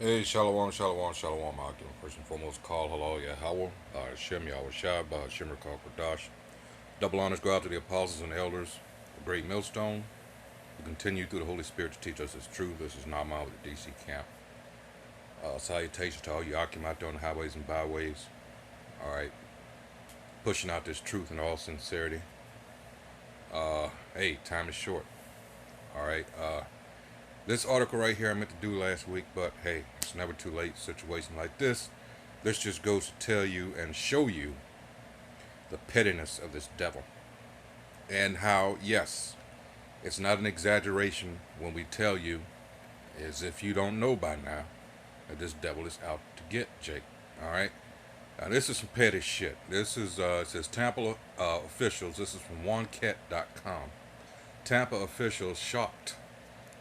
Hey, shalom, shalom, shalom. I'll give first and foremost call hello, Yahweh, Hashem, Yahweh Shai, Hashem, Rakal Kodash. Double honors go out to the apostles and elders, the great millstone, who continue through the Holy Spirit to teach us His truth. This is Nama with the DC camp. Salutations to all you Akim out there on the highways and byways. All right, pushing out this truth in all sincerity. Hey, time is short. All right, this article right here I meant to do last week, but hey, it's never too late. Situation like this just goes to tell you and show you the pettiness of this devil. And how, yes, it's not an exaggeration when we tell you, as if you don't know by now, that this devil is out to get Jake. Alright? Now, this is some petty shit. This is, it says Tampa officials, this is from OneCat.com. Tampa officials shocked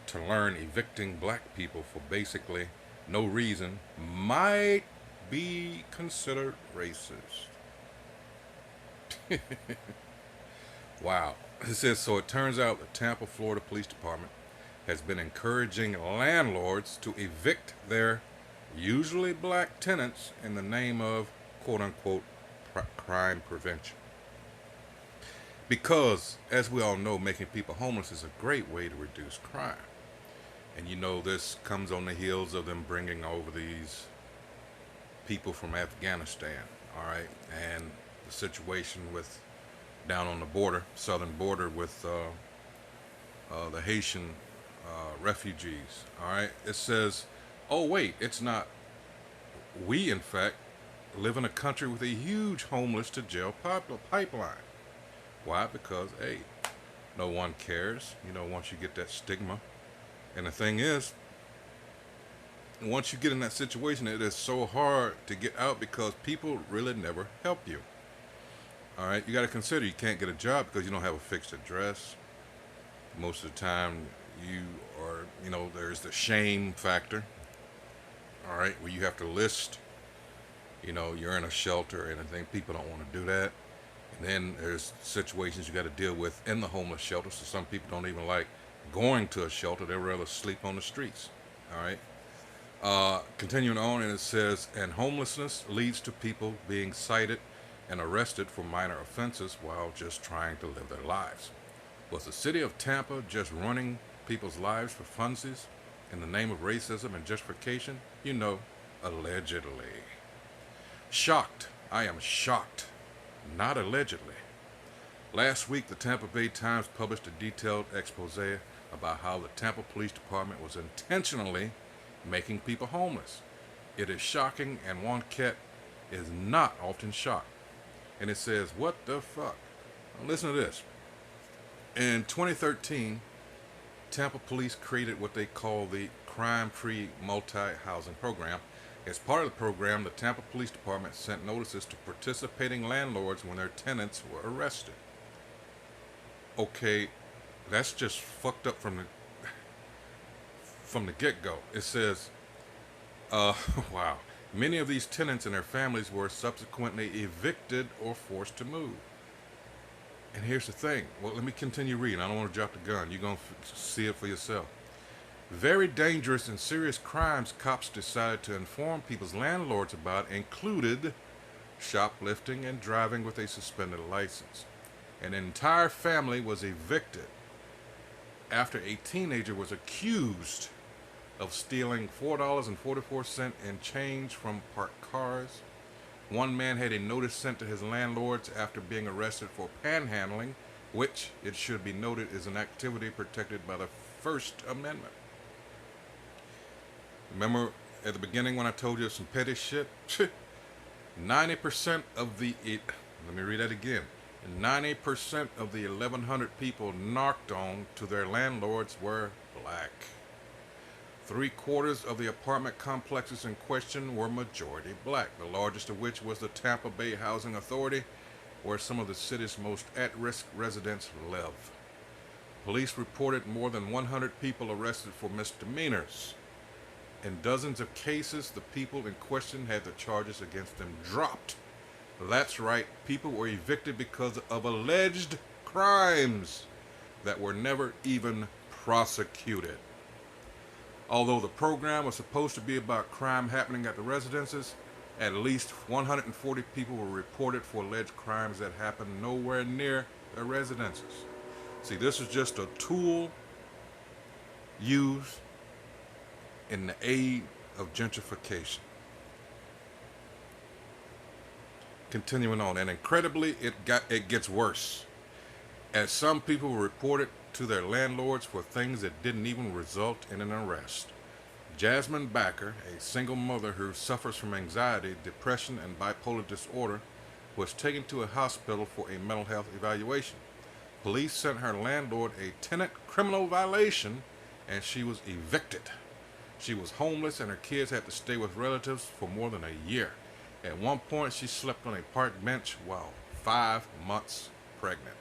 to learn evicting black people for basically no reason might be considered racist. Wow. It says, so it turns out the Tampa, Florida Police Department has been encouraging landlords to evict their usually black tenants in the name of quote unquote crime prevention. Because, as we all know, making people homeless is a great way to reduce crime. And you know, this comes on the heels of them bringing over these people from Afghanistan, all right, and the situation with down on the border, southern border with the Haitian refugees, all right. It says, oh wait, it's not. We, in fact, live in a country with a huge homeless to jail pipeline. Why? Because, hey, no one cares, you know, once you get that stigma. And the thing is, once you get in that situation, it is so hard to get out because people really never help you. All right, you got to consider you can't get a job because you don't have a fixed address. Most of the time, you are, you know, there's the shame factor. All right, where you have to list, you know, you're in a shelter, and I think people don't want to do that. And then there's situations you got to deal with in the homeless shelter. So some people don't even like going to a shelter; they'd rather sleep on the streets. All right. Continuing on, and it says, and homelessness leads to people being cited and arrested for minor offenses while just trying to live their lives. Was the city of Tampa just running people's lives for funsies in the name of racism and justification? You know, allegedly. Shocked. I am shocked. Not allegedly. Last week, the Tampa Bay Times published a detailed expose about how the Tampa Police Department was intentionally making people homeless. It is shocking, and one cat is not often shocked. And it says, what the fuck? Now listen to this. In 2013, Tampa police created what they call the crime-free multi-housing program. As part of the program, the Tampa Police Department sent notices to participating landlords when their tenants were arrested. Okay, that's just fucked up from the get-go. It says, wow. Many of these tenants and their families were subsequently evicted or forced to move. And here's the thing. Well, let me continue reading. I don't want to drop the gun. You're going to see it for yourself. Very dangerous and serious crimes cops decided to inform people's landlords about included shoplifting and driving with a suspended license. An entire family was evicted after a teenager was accused of stealing $4.44 in change from parked cars. One man had a notice sent to his landlords after being arrested for panhandling, which, it should be noted, is an activity protected by the First Amendment. Remember at the beginning when I told you some petty shit? 90% of the, let me read that again. 90% of the 1,100 people knocked on to their landlords were black. 3/4 of the apartment complexes in question were majority black, the largest of which was the Tampa Bay Housing Authority, where some of the city's most at-risk residents live. Police reported more than 100 people arrested for misdemeanors. In dozens of cases, the people in question had the charges against them dropped. That's right, people were evicted because of alleged crimes that were never even prosecuted. Although the program was supposed to be about crime happening at the residences, at least 140 people were reported for alleged crimes that happened nowhere near their residences. See, this is just a tool used in the aid of gentrification. Continuing on, and incredibly, it gets worse, as some people were reported to their landlords for things that didn't even result in an arrest. Jasmine Backer, a single mother who suffers from anxiety, depression, and bipolar disorder, was taken to a hospital for a mental health evaluation. Police sent her landlord a tenant criminal violation, and she was evicted. She was homeless, and her kids had to stay with relatives for more than a year. At one point, she slept on a park bench while 5 months pregnant.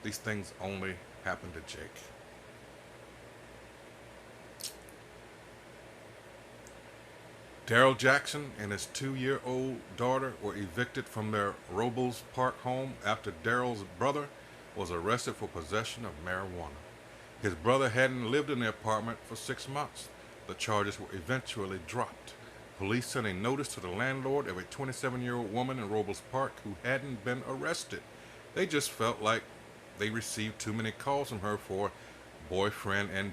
These things only happen to Jake. Daryl Jackson and his 2-year-old daughter were evicted from their Robles Park home after Daryl's brother was arrested for possession of marijuana. His brother hadn't lived in the apartment for 6 months. The charges were eventually dropped. Police sent a notice to the landlord of a 27-year-old woman in Robles Park who hadn't been arrested. They just felt like they received too many calls from her for boyfriend and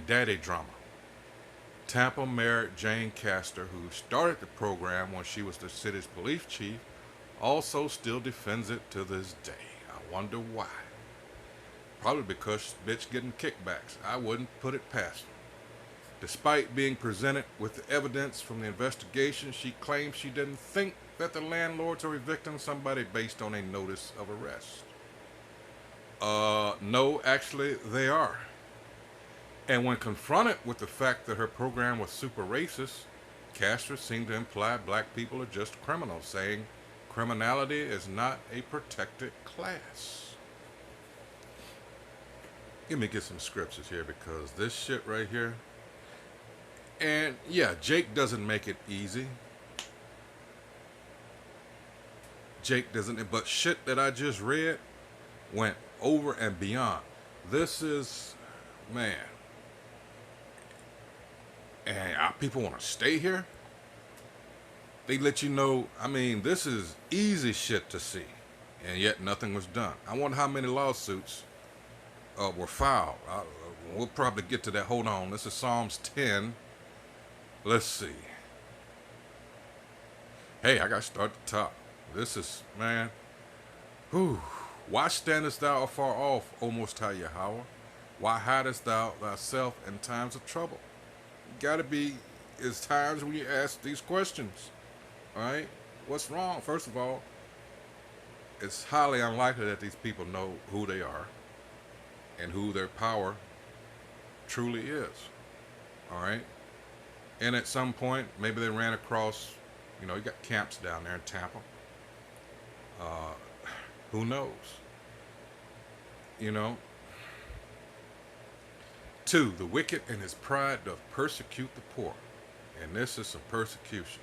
daddy drama. Tampa Mayor Jane Castor, who started the program when she was the city's police chief, also still defends it to this day. I wonder why. Probably because bitch getting kickbacks. I wouldn't put it past her. Despite being presented with the evidence from the investigation, she claims she didn't think that the landlords are evicting somebody based on a notice of arrest. No, actually, they are. And when confronted with the fact that her program was super racist, Castro seemed to imply black people are just criminals, saying criminality is not a protected class. Let me get some scriptures here because this shit right here. And yeah, Jake doesn't make it easy. Jake doesn't, but shit that I just read went over and beyond. This is, man. And people want to stay here. They let you know, I mean, this is easy shit to see. And yet nothing was done. I wonder how many lawsuits were filed. We'll probably get to that. Hold on. This is Psalms 10. Let's see. Hey, I got to start at the top. This is, man. Whew. Why standest thou afar off, O Most High Yahweh? Why hidest thou thyself in times of trouble? Gotta be, it's times when you ask these questions. Alright? What's wrong? First of all, it's highly unlikely that these people know who they are and who their power truly is. Alright? And at some point, maybe they ran across, you got camps down there in Tampa. Who knows? 2, the wicked in his pride doth persecute the poor. And this is some persecution.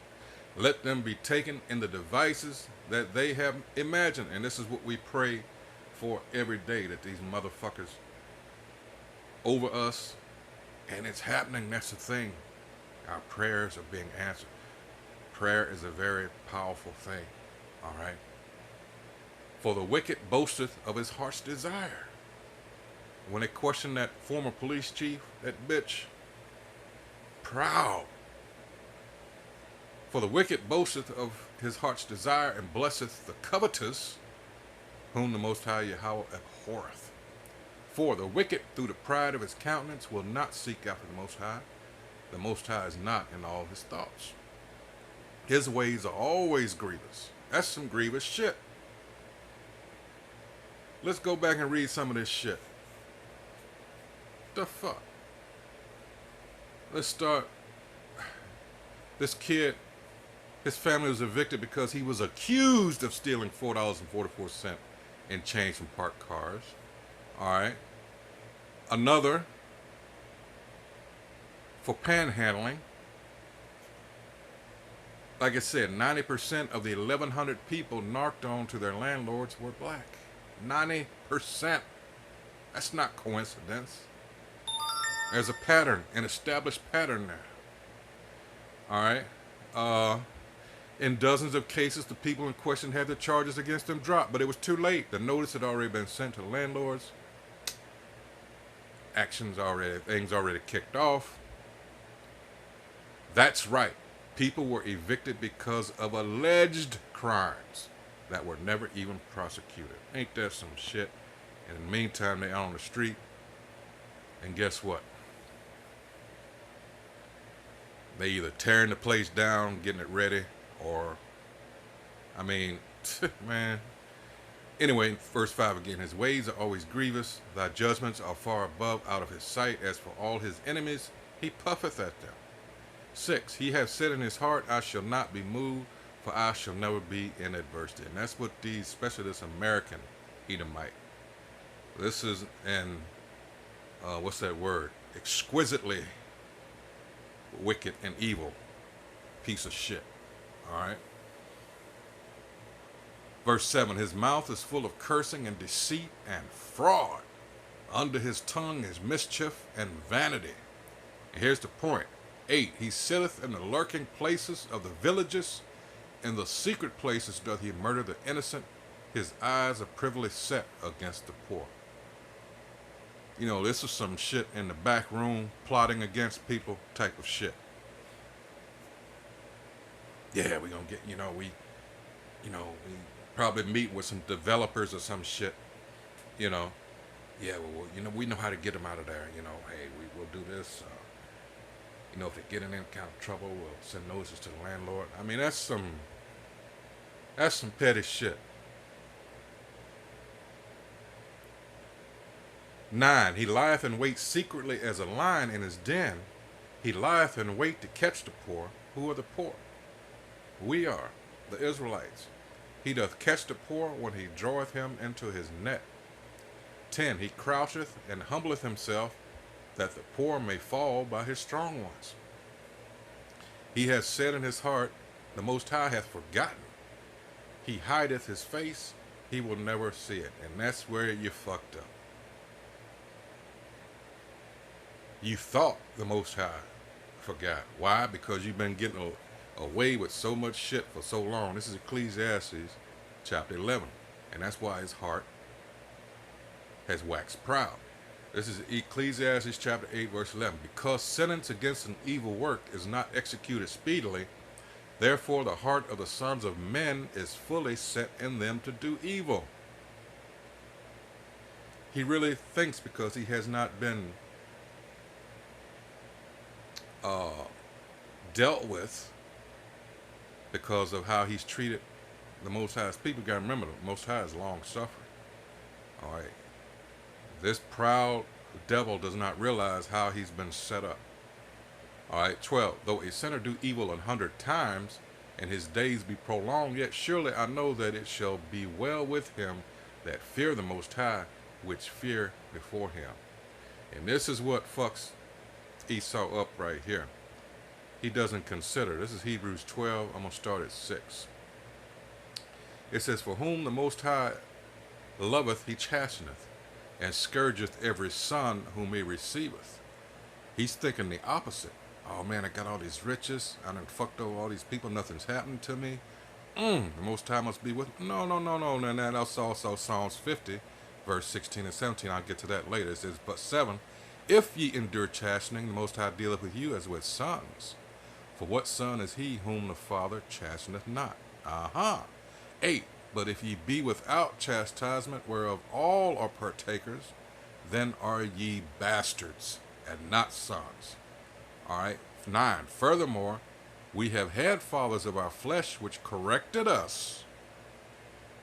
Let them be taken in the devices that they have imagined. And this is what we pray for every day, that these motherfuckers over us, and it's happening, that's the thing. Our prayers are being answered. Prayer is a very powerful thing. All right? For the wicked boasteth of his heart's desire. When they questioned that former police chief, that bitch, proud. For the wicked boasteth of his heart's desire, and blesseth the covetous, whom the Most High Yahweh abhorreth. For the wicked, through the pride of his countenance, will not seek after the Most High. The Most High is not in all his thoughts. His ways are always grievous. That's some grievous shit. Let's go back and read some of this shit. The fuck? Let's start. This kid, his family was evicted because he was accused of stealing $4.44 in change from parked cars. All right. Another for panhandling. Like I said, 90% of the 1,100 people narked on to their landlords were black. 90%. That's not coincidence. There's a pattern, an established pattern there. All right. Uh, in dozens of cases, the people in question had the charges against them dropped, but it was too late. The notice had already been sent to the landlords. Things already kicked off. That's right. People were evicted because of alleged crimes that were never even prosecuted. Ain't that some shit? And in the meantime, they out on the street. And guess what? They either tearing the place down, getting it ready, or, I mean, man. Anyway, verse 5 again. His ways are always grievous. Thy judgments are far above out of his sight. As for all his enemies, he puffeth at them. 6, he hath said in his heart, I shall not be moved, for I shall never be in adversity. And that's what these, especially this American Edomite, this is an, what's that word? Exquisitely wicked and evil piece of shit. All right. Verse 7, his mouth is full of cursing and deceit and fraud. Under his tongue is mischief and vanity. And here's the point. 8, he sitteth in the lurking places of the villages. In the secret places doth he murder the innocent. His eyes are privily set against the poor. You know, this is some shit in the back room, plotting against people type of shit. Yeah, we're going to get, we probably meet with some developers or some shit, Yeah, well, we know how to get them out of there. Hey, we'll do this. If they get in any kind of trouble, we'll send notices to the landlord. I mean, that's some petty shit. 9, he lieth in wait secretly as a lion in his den. He lieth in wait to catch the poor. Who are the poor? We are, the Israelites. He doth catch the poor when he draweth him into his net. 10, he croucheth and humbleth himself, that the poor may fall by his strong ones. He has said in his heart, the Most High hath forgotten. He hideth his face, he will never see it. And that's where you fucked up. You thought the Most High forgot. Why? Because you've been getting away with so much shit for so long. This is Ecclesiastes chapter 11. And that's why his heart has waxed proud. This is Ecclesiastes chapter 8, verse 11. Because sentence against an evil work is not executed speedily, therefore the heart of the sons of men is fully set in them to do evil. He really thinks because he has not been dealt with because of how he's treated the Most High's people. You got to remember, the Most High is long suffering. All right. This proud devil does not realize how he's been set up. All right, 12. Though a sinner do evil 100 times, and his days be prolonged, yet surely I know that it shall be well with him that fear the Most High, which fear before him. And this is what fucks Esau up right here. He doesn't consider. This is Hebrews 12. I'm going to start at 6. It says, for whom the Most High loveth, he chasteneth, and scourgeth every son whom he receiveth. He's thinking the opposite. Oh man, I got all these riches. I done fucked over all these people. Nothing's happened to me. The Most High must be with me. No. And that's also Psalms 50, verse 16 and 17. I'll get to that later. It says, but 7, if ye endure chastening, the Most High dealeth with you as with sons. For what son is he whom the Father chasteneth not? 8, but if ye be without chastisement, whereof all are partakers, then are ye bastards, and not sons. All right. 9, furthermore, we have had fathers of our flesh which corrected us,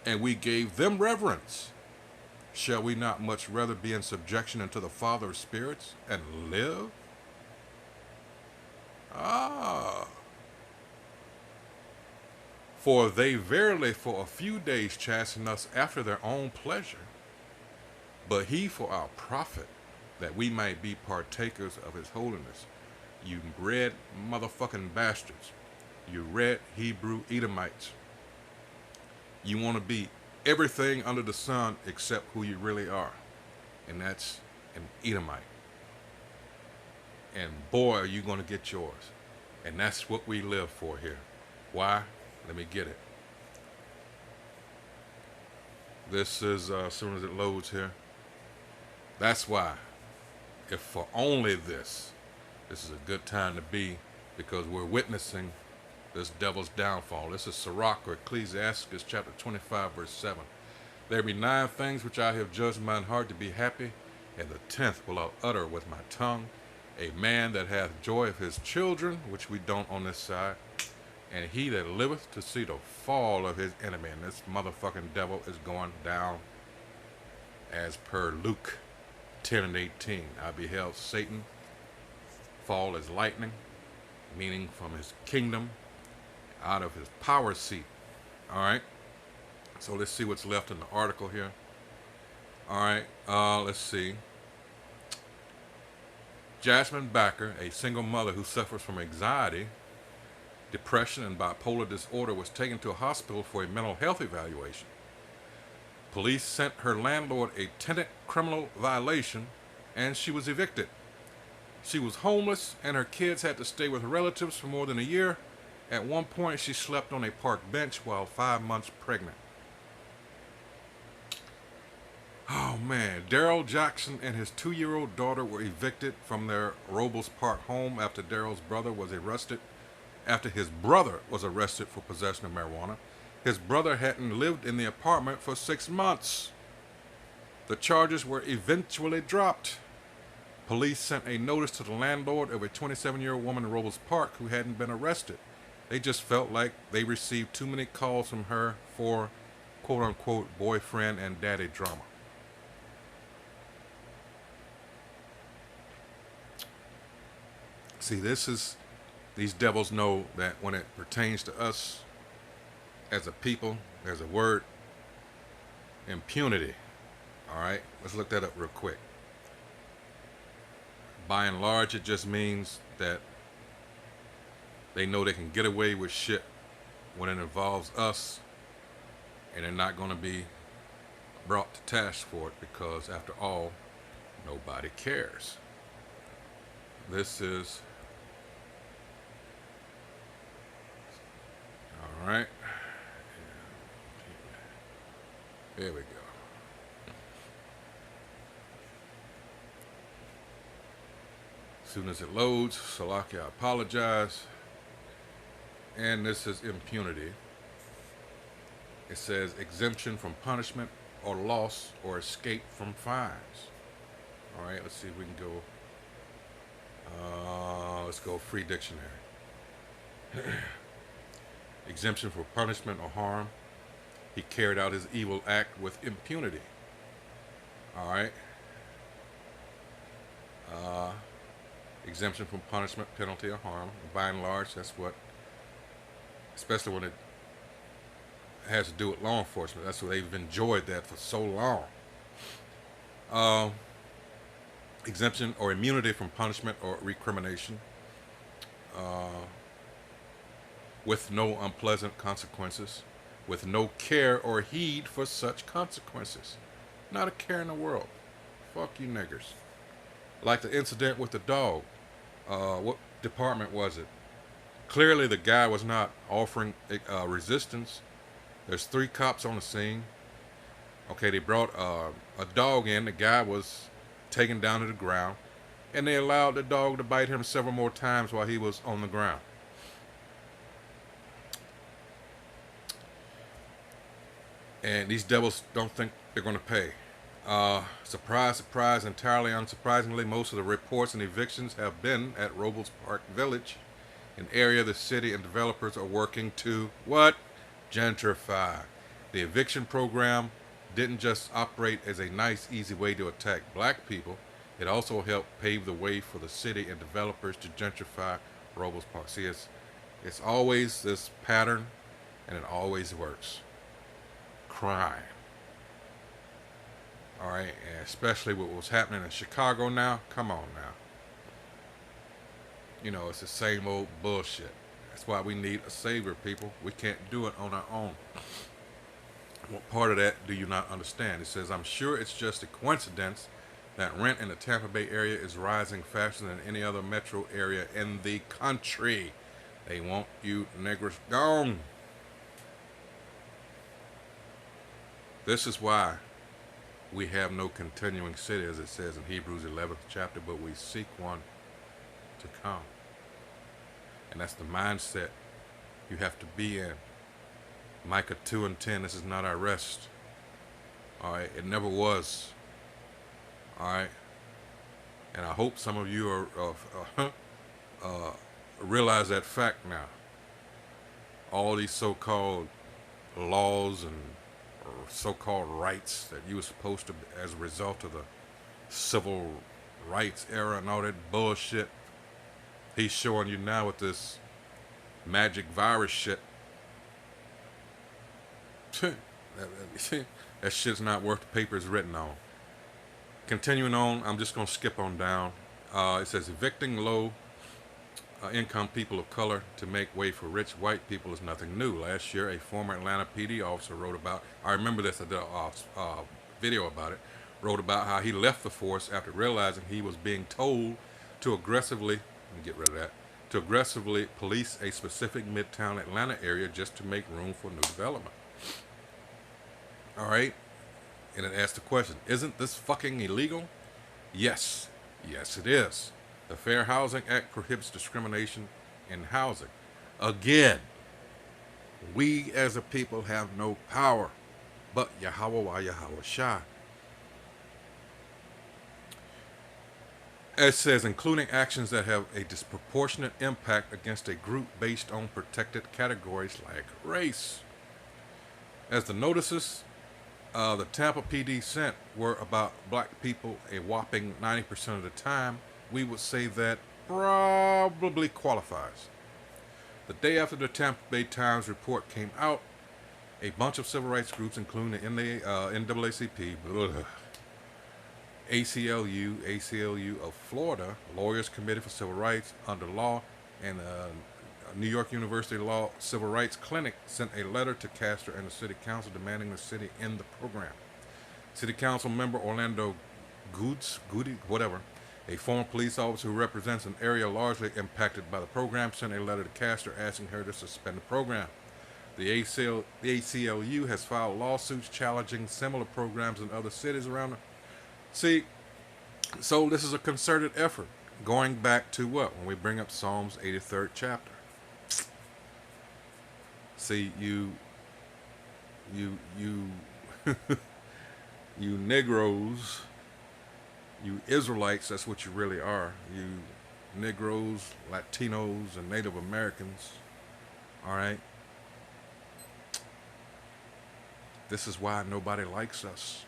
and we gave them reverence. Shall we not much rather be in subjection unto the Father of spirits, and live? For they verily for a few days chasten us after their own pleasure, but he for our profit, that we might be partakers of his holiness. You red motherfucking bastards. You red Hebrew Edomites. You want to be everything under the sun except who you really are. And that's an Edomite. and boy, are you going to get yours. And that's what we live for here. Why? Let me get it. This is as soon as it loads here. That's why. If for only this is a good time to be, because we're witnessing this devil's downfall. This is Sirach, or Ecclesiasticus chapter 25, verse 7. There be 9 things which I have judged in mine heart to be happy, and the 10th will I utter with my tongue. A man that hath joy of his children, which we don't on this side, and he that liveth to see the fall of his enemy. And this motherfucking devil is going down as per Luke 10 and 18. I beheld Satan fall as lightning, meaning from his kingdom, out of his power seat. All right. So let's see what's left in the article here. All right. Let's see. Jasmine Backer, a single mother who suffers from anxiety, depression, and bipolar disorder, was taken to a hospital for a mental health evaluation. Police sent her landlord a tenant criminal violation, and she was evicted. She was homeless, and her kids had to stay with relatives for more than a year. At one point, she slept on a park bench while 5 months pregnant. Oh man, Daryl Jackson and his 2-year-old daughter were evicted from their Robles Park home after his brother was arrested for possession of marijuana. His brother hadn't lived in the apartment for 6 months. The charges were eventually dropped. Police sent a notice to the landlord of a 27-year-old woman in Robles Park who hadn't been arrested. They just felt like they received too many calls from her for quote-unquote boyfriend and daddy drama. See, these devils know that when it pertains to us as a people, there's a word, impunity. All right, let's look that up real quick. By and large, it just means that they know they can get away with shit when it involves us, and they're not going to be brought to task for it because, after all, nobody cares. This is... All right. There we go. As soon as it loads, Salaki, I apologize. And this is impunity. It says exemption from punishment or loss or escape from fines. All right, let's see if we can go. Let's go free dictionary. Exemption for punishment or harm. He carried out his evil act with impunity. All right. Exemption from punishment, penalty, or harm. By and large, that's what, especially when it has to do with law enforcement. That's what they've enjoyed that for so long. Exemption or immunity from punishment or recrimination with no unpleasant consequences, with no care or heed for such consequences. Not a care in the world. Fuck you niggers. Like the incident with the dog. What department was it? Clearly the guy was not offering resistance. There's 3 cops on the scene. Okay, they brought a dog in. The guy was taken down to the ground, and they allowed the dog to bite him several more times while he was on the ground. And these devils don't think they're going to pay. Surprise, surprise, entirely unsurprisingly, most of the reports and evictions have been at Robles Park Village, an area the city and developers are working to, what? Gentrify. The eviction program didn't just operate as a nice, easy way to attack black people. It also helped pave the way for the city and developers to gentrify Robles Park. See, it's always this pattern, and it always works. Crime. All right, and especially with what's happening in Chicago now. Come on now. You know, it's the same old bullshit. That's why we need a savior, people. We can't do it on our own. What part of that do you not understand? It says, I'm sure it's just a coincidence that rent in the Tampa Bay area is rising faster than any other metro area in the country. They want you niggers gone. This is why we have no continuing city, as it says in Hebrews 11th chapter, but we seek one to come. And that's the mindset you have to be in. Micah 2:10, this is not our rest. All right, it never was. All right, and I hope some of you are realize that fact now. All these so-called laws and so-called rights that you were supposed to, as a result of the civil rights era and all that bullshit, he's showing you now with this magic virus shit. That shit's not worth the paper it's written on. Continuing on, I'm just going to skip on down. It says evicting low income people of color to make way for rich white people is nothing new. Last year, a former Atlanta PD officer wrote about, I remember this, I did a video about it, wrote about how he left the force after realizing he was being told to aggressively, let me get rid of that, to aggressively police a specific midtown Atlanta area just to make room for new development. All right? And it asked the question, isn't this fucking illegal? Yes. Yes, it is. The Fair Housing Act prohibits discrimination in housing. Again, we as a people have no power but Yahweh wa Yahweh Shai. It says, including actions that have a disproportionate impact against a group based on protected categories like race. As the notices the Tampa PD sent were about black people a whopping 90% of the time, we would say that probably qualifies. The day after the Tampa Bay Times report came out, a bunch of civil rights groups, including the NAACP, ACLU of Florida, Lawyers Committee for Civil Rights under Law, and New York University Law Civil Rights Clinic sent a letter to Castro and the City Council demanding the city end the program. City Council member Orlando Goody, whatever, a former police officer who represents an area largely impacted by the program, sent a letter to Castro asking her to suspend the program. The ACLU has filed lawsuits challenging similar programs in other cities around the... See, so this is a concerted effort, going back to what? When we bring up Psalms 83rd chapter. See, you you Negroes, you Israelites, that's what you really are. You Negroes, Latinos, and Native Americans, all right? This is why nobody likes us.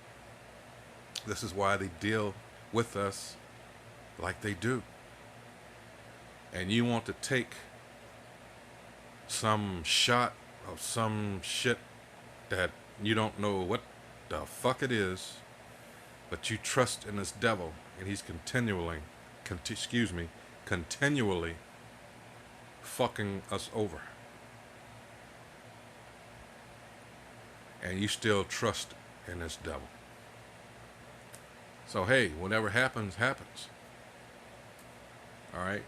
This is why they deal with us like they do. And you want to take some shot of some shit that you don't know what the fuck it is, but you trust in this devil, and he's continually fucking us over. And you still trust in this devil. So hey, whatever happens, happens. All right.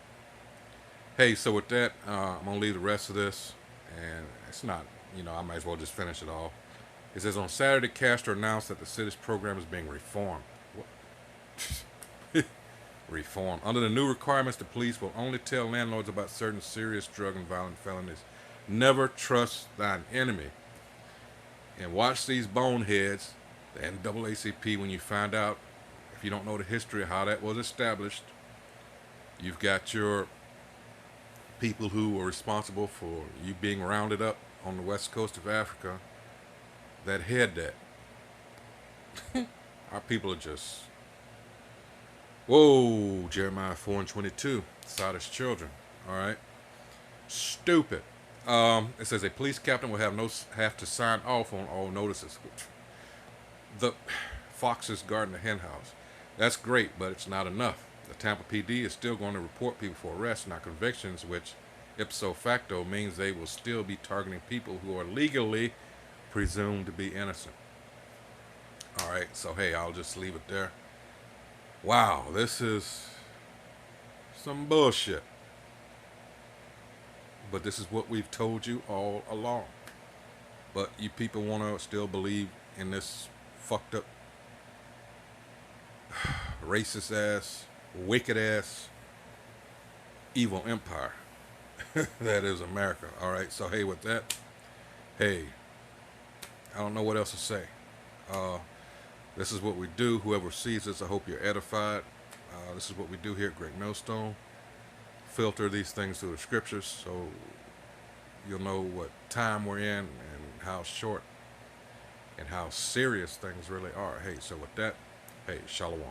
Hey, so with that, I'm going to leave the rest of this. And it's not, I might as well just finish it all. It says, on Saturday, Castro announced that the city's program is being reformed. What? Reformed. Under the new requirements, the police will only tell landlords about certain serious drug and violent felonies. Never trust thine enemy. And watch these boneheads, the NAACP, when you find out, if you don't know the history of how that was established, you've got your people who were responsible for you being rounded up on the west coast of Africa that head that. Our people are just, whoa, Jeremiah 4:22, Sodom's children, all right? Stupid. It says a police captain will have to sign off on all notices. The foxes guarding the hen house. That's great, but it's not enough. The Tampa PD is still going to report people for arrests, not convictions, which ipso facto means they will still be targeting people who are legally presumed to be innocent. All right, so hey, I'll just leave it there. Wow, this is some bullshit. But this is what we've told you all along. But you people want to still believe in this fucked up, racist ass, wicked ass, evil empire that is America. All right. So hey, with that, hey, I don't know what else to say. Uh, this is what we do. Whoever sees this, I hope you're edified. This is what we do here at Great Millstone. Filter these things through the scriptures so you'll know what time we're in and how short and how serious things really are. Hey, so with that, hey, shalom.